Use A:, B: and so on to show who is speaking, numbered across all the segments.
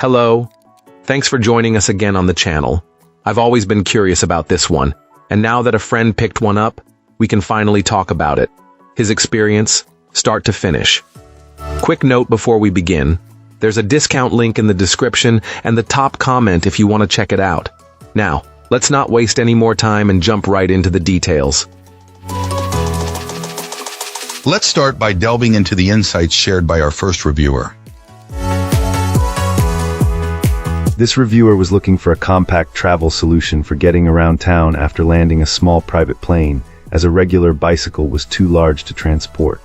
A: Hello. Thanks for joining us again on the channel. I've always been curious about this one, and now that a friend picked one up, we can finally talk about it. His experience, start to finish. Quick note before we begin. There's a discount link in the description and the top comment if you want to check it out. Now, let's not waste any more time and jump right into the details.
B: Let's start by delving into the insights shared by our first reviewer.
C: This reviewer was looking for a compact travel solution for getting around town after landing a small private plane, as a regular bicycle was too large to transport.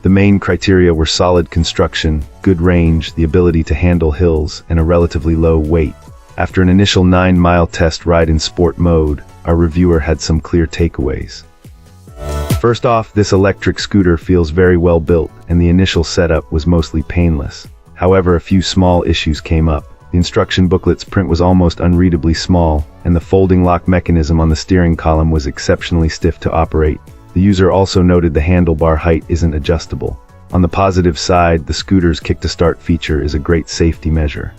C: The main criteria were solid construction, good range, the ability to handle hills, and a relatively low weight. After an initial 9-mile test ride in sport mode, our reviewer had some clear takeaways. First off, this electric scooter feels very well built, and the initial setup was mostly painless. However, a few small issues came up. The instruction booklet's print was almost unreadably small, and the folding lock mechanism on the steering column was exceptionally stiff to operate. The user also noted the handlebar height isn't adjustable. On the positive side, the scooter's kick-to-start feature is a great safety measure.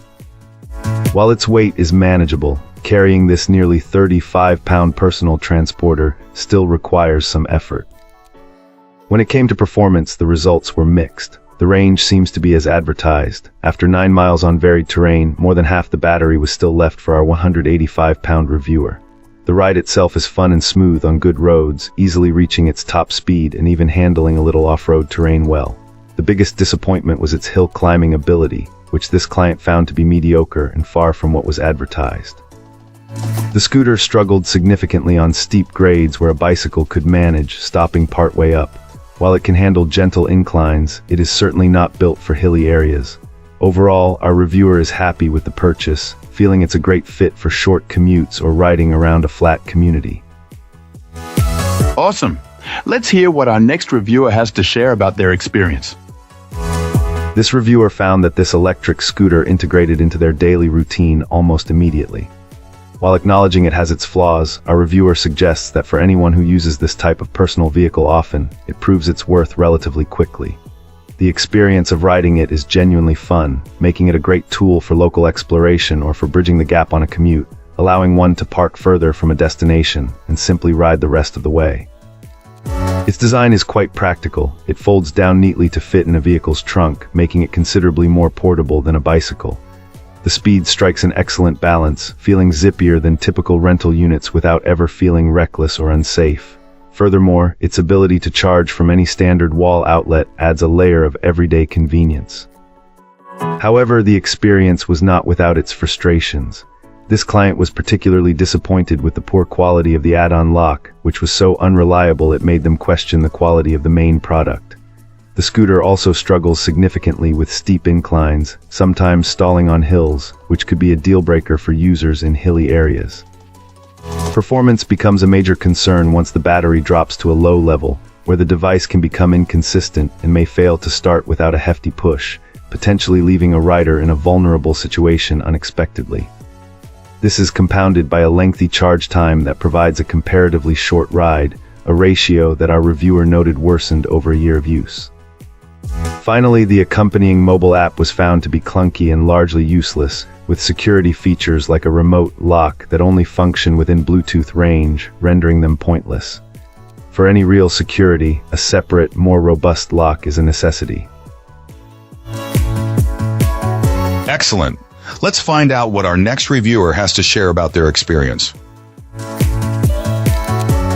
C: While its weight is manageable, carrying this nearly 35-pound personal transporter still requires some effort. When it came to performance, the results were mixed. The range seems to be as advertised. After 9 miles on varied terrain, more than half the battery was still left for our 185-pound reviewer. The ride itself is fun and smooth on good roads, easily reaching its top speed and even handling a little off-road terrain well. The biggest disappointment was its hill climbing ability, which this client found to be mediocre and far from what was advertised. The scooter struggled significantly on steep grades where a bicycle could manage, stopping partway up. While it can handle gentle inclines, it is certainly not built for hilly areas. Overall, our reviewer is happy with the purchase, feeling it's a great fit for short commutes or riding around a flat community.
D: Awesome. Let's hear what our next reviewer has to share about their experience.
C: This reviewer found that this electric scooter integrated into their daily routine almost immediately. While acknowledging it has its flaws, our reviewer suggests that for anyone who uses this type of personal vehicle often, it proves its worth relatively quickly. The experience of riding it is genuinely fun, making it a great tool for local exploration or for bridging the gap on a commute, allowing one to park further from a destination and simply ride the rest of the way. Its design is quite practical. It folds down neatly to fit in a vehicle's trunk, making it considerably more portable than a bicycle. The speed strikes an excellent balance, feeling zippier than typical rental units without ever feeling reckless or unsafe. Furthermore, its ability to charge from any standard wall outlet adds a layer of everyday convenience. However, the experience was not without its frustrations. This client was particularly disappointed with the poor quality of the add-on lock, which was so unreliable it made them question the quality of the main product. The scooter also struggles significantly with steep inclines, sometimes stalling on hills, which could be a deal-breaker for users in hilly areas. Performance becomes a major concern once the battery drops to a low level, where the device can become inconsistent and may fail to start without a hefty push, potentially leaving a rider in a vulnerable situation unexpectedly. This is compounded by a lengthy charge time that provides a comparatively short ride, a ratio that our reviewer noted worsened over a year of use. Finally, the accompanying mobile app was found to be clunky and largely useless, with security features like a remote lock that only function within Bluetooth range, rendering them pointless. For any real security, a separate, more robust lock is a necessity.
B: Excellent. Let's find out what our next reviewer has to share about their experience.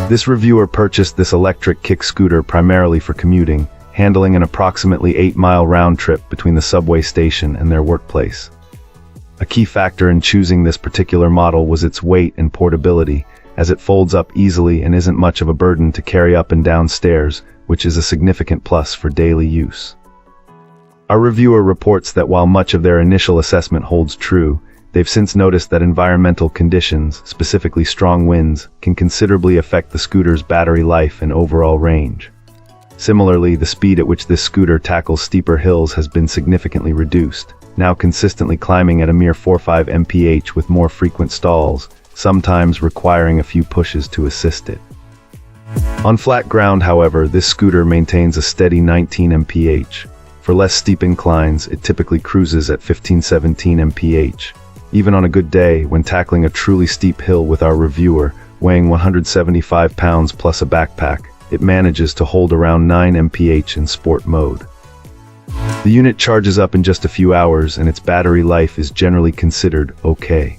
C: This reviewer purchased this electric kick scooter primarily for commuting, handling an approximately 8-mile round trip between the subway station and their workplace. A key factor in choosing this particular model was its weight and portability, as it folds up easily and isn't much of a burden to carry up and down stairs, which is a significant plus for daily use. Our reviewer reports that while much of their initial assessment holds true, they've since noticed that environmental conditions, specifically strong winds, can considerably affect the scooter's battery life and overall range. Similarly, the speed at which this scooter tackles steeper hills has been significantly reduced, now consistently climbing at a mere 4.5 mph with more frequent stalls, sometimes requiring a few pushes to assist it. On flat ground, however, this scooter maintains a steady 19 mph. For less steep inclines, it typically cruises at 15-17 mph. Even on a good day, when tackling a truly steep hill with our reviewer, weighing 175 pounds plus a backpack, it manages to hold around 9 mph in sport mode. The unit charges up in just a few hours, and its battery life is generally considered okay.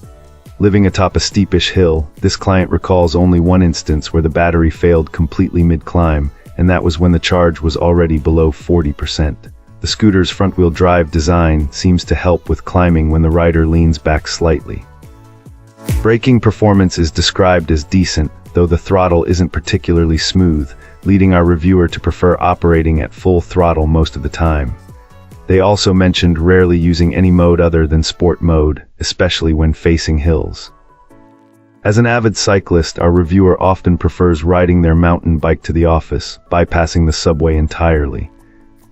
C: Living atop a steepish hill, this client recalls only one instance where the battery failed completely mid-climb, and that was when the charge was already below 40%. The scooter's front-wheel drive design seems to help with climbing when the rider leans back slightly. Braking performance is described as decent, though the throttle isn't particularly smooth, leading our reviewer to prefer operating at full throttle most of the time. They also mentioned rarely using any mode other than sport mode, especially when facing hills. As an avid cyclist, our reviewer often prefers riding their mountain bike to the office, bypassing the subway entirely.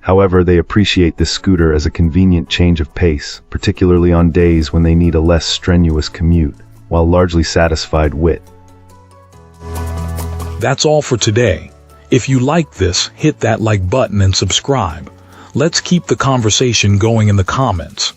C: However, they appreciate this scooter as a convenient change of pace, particularly on days when they need a less strenuous commute, while largely satisfied with.
E: That's all for today. If you like this, hit that like button and subscribe. Let's keep the conversation going in the comments.